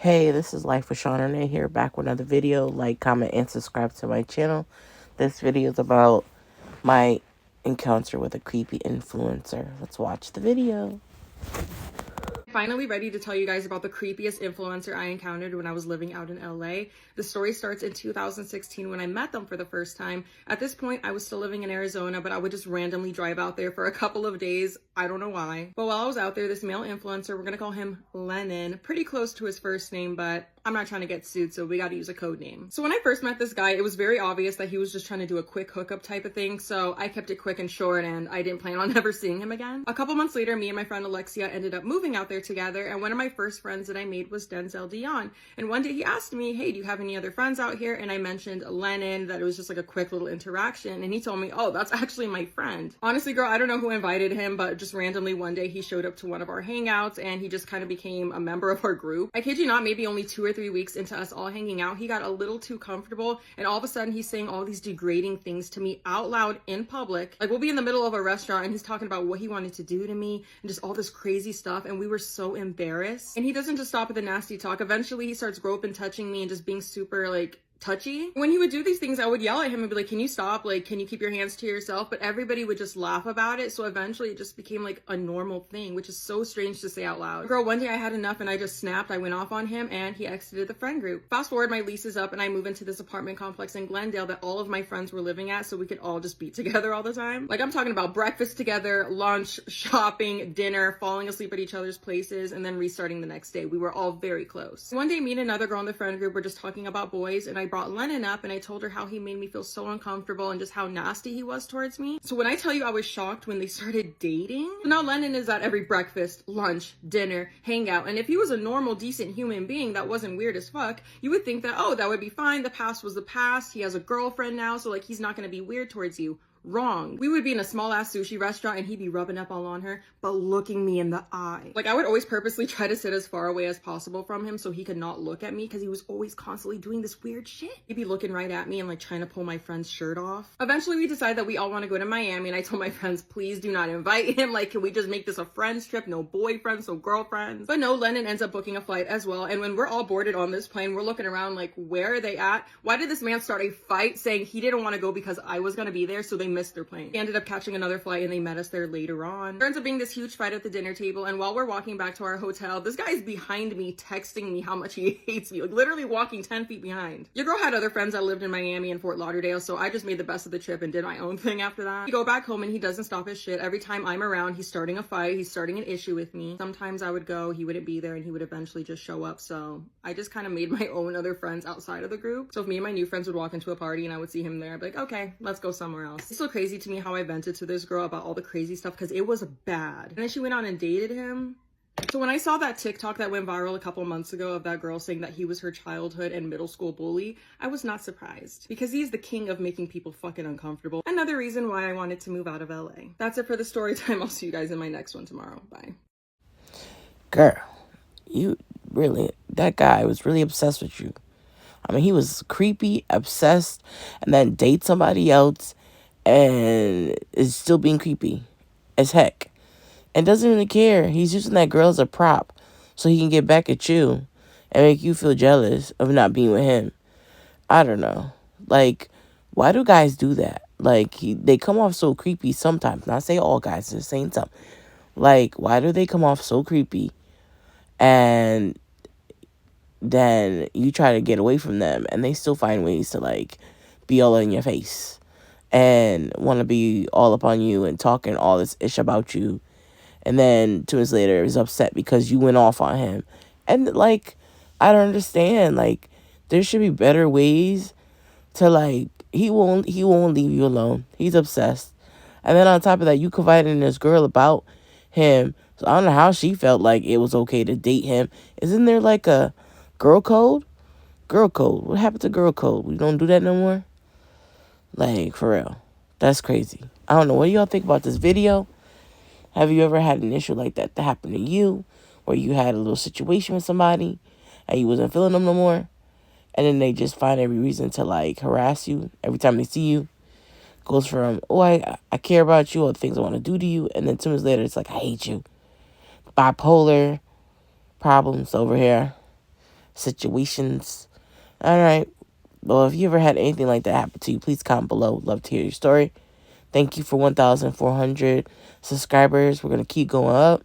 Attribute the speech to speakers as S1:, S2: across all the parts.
S1: Hey, this is Life with Sean Renee here, back with another video. Like, comment, and subscribe to my channel. This video is about my encounter with a creepy influencer. Let's watch the video.
S2: Finally ready to tell you guys about the creepiest influencer I encountered when I was living out in LA. The story starts in 2016 when I met them for the first time. At this point, I was still living in Arizona, but I would just randomly drive out there for a couple of days. I don't know why. But while I was out there, this male influencer, we're gonna call him Lennon, pretty close to his first name, but I'm not trying to get sued, so we gotta use a code name. So when I first met this guy, it was very obvious that he was just trying to do a quick hookup type of thing, so I kept it quick and short, and I didn't plan on ever seeing him again. A couple months later, me and my friend Alexia ended up moving out there together, and one of my first friends that I made was Denzel Dion. And one day he asked me, hey, do you have any other friends out here? And I mentioned Lennon, that it was just like a quick little interaction, and he told me, oh, that's actually my friend. Honestly, girl, I don't know who invited him, but just randomly one day he showed up to one of our hangouts, and he just kind of became a member of our group. I kid you not, maybe only 2 or 3 weeks into us all hanging out, he got a little too comfortable, and all of a sudden he's saying all these degrading things to me out loud in public. Like, we'll be in the middle of a restaurant and he's talking about what he wanted to do to me and just all this crazy stuff, and we were so embarrassed. And he doesn't just stop at the nasty talk. Eventually he starts rope and touching me and just being super like touchy. When he would do these things, I would yell at him and be like, can you stop? Like, can you keep your hands to yourself? But everybody would just laugh about it. So eventually it just became like a normal thing, which is so strange to say out loud. Girl, one day I had enough and I just snapped. I went off on him and he exited the friend group. Fast forward, my lease is up and I move into this apartment complex in Glendale that all of my friends were living at, so we could all just be together all the time. Like, I'm talking about breakfast together, lunch, shopping, dinner, falling asleep at each other's places, and then restarting the next day. We were all very close. One day, me and another girl in the friend group were just talking about boys, and I brought Lennon up and I told her how he made me feel so uncomfortable and just how nasty he was towards me. So when I tell you I was shocked when they started dating, now Lennon is at every breakfast, lunch, dinner, hangout, and if he was a normal, decent human being that wasn't weird as fuck, you would think that, oh, that would be fine. The past was the past. He has a girlfriend now, so like he's not gonna be weird towards you. Wrong. We would be in a small ass sushi restaurant and he'd be rubbing up all on her, but looking me in the eye. Like, I would always purposely try to sit as far away as possible from him so he could not look at me, because he was always constantly doing this weird shit. He'd be looking right at me and like trying to pull my friend's shirt off. Eventually we decided that we all want to go to Miami, and I told my friends, please do not invite him. Like, can we just make this a friends trip? No boyfriends, no girlfriends. But no, Lennon ends up booking a flight as well, and when we're all boarded on this plane, we're looking around like, where are they at? Why did this man start a fight saying he didn't want to go because I was gonna be there, so they missed their plane? He ended up catching another flight and they met us there later on. There ends up being this huge fight at the dinner table, and while we're walking back to our hotel, this guy's behind me texting me how much he hates me, like literally walking 10 feet behind. Your girl had other friends that lived in Miami and Fort Lauderdale, so I just made the best of the trip and did my own thing after that. We go back home and he doesn't stop his shit. Every time I'm around, he's starting a fight, he's starting an issue with me. Sometimes I would go, he wouldn't be there, and he would eventually just show up, so I just kind of made my own other friends outside of the group. So if me and my new friends would walk into a party and I would see him there, I'd be like, okay, let's go somewhere else. It's so crazy to me how I vented to this girl about all the crazy stuff, because it was bad. And then she went on and dated him. So when I saw that TikTok that went viral a couple months ago of that girl saying that he was her childhood and middle school bully, I was not surprised, because he's the king of making people fucking uncomfortable. Another reason why I wanted to move out of LA. That's it for the story time. I'll see you guys in my next one tomorrow. Bye.
S1: Girl, that guy was really obsessed with you. I mean, he was creepy, obsessed, and then date somebody else and is still being creepy as heck and doesn't really care. He's using that girl as a prop so he can get back at you and make you feel jealous of not being with him. I don't know. Like, why do guys do that? Like, they come off so creepy sometimes. Not say all guys, just saying some. Like, why do they come off so creepy and then you try to get away from them and they still find ways to like be all in your face and want to be all up on you and talking all this ish about you, and then 2 months later is upset because you went off on him? And like, I don't understand. Like, there should be better ways to like, he won't leave you alone. He's obsessed. And then on top of that, you confided in this girl about him, so I don't know how she felt like it was okay to date him. Isn't there like a girl code? Girl code. What happened to girl code? We don't do that no more? Like, for real. That's crazy. I don't know. What do y'all think about this video? Have you ever had an issue like that happen to you, where you had a little situation with somebody and you wasn't feeling them no more, and then they just find every reason to like harass you every time they see you? Goes from, oh, I care about you, or the things I want to do to you, and then 2 months later it's like, I hate you. Bipolar problems over here. situations. All right. Well, if you ever had anything like that happen to you, please comment below. Love to hear your story. Thank you for 1,400 subscribers. We're going to keep going up.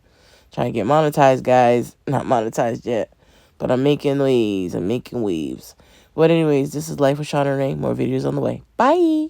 S1: Trying to get monetized, guys. Not monetized yet. But I'm making waves. I'm making waves. But anyways, this is Life with Sean and Renee. More videos on the way. Bye.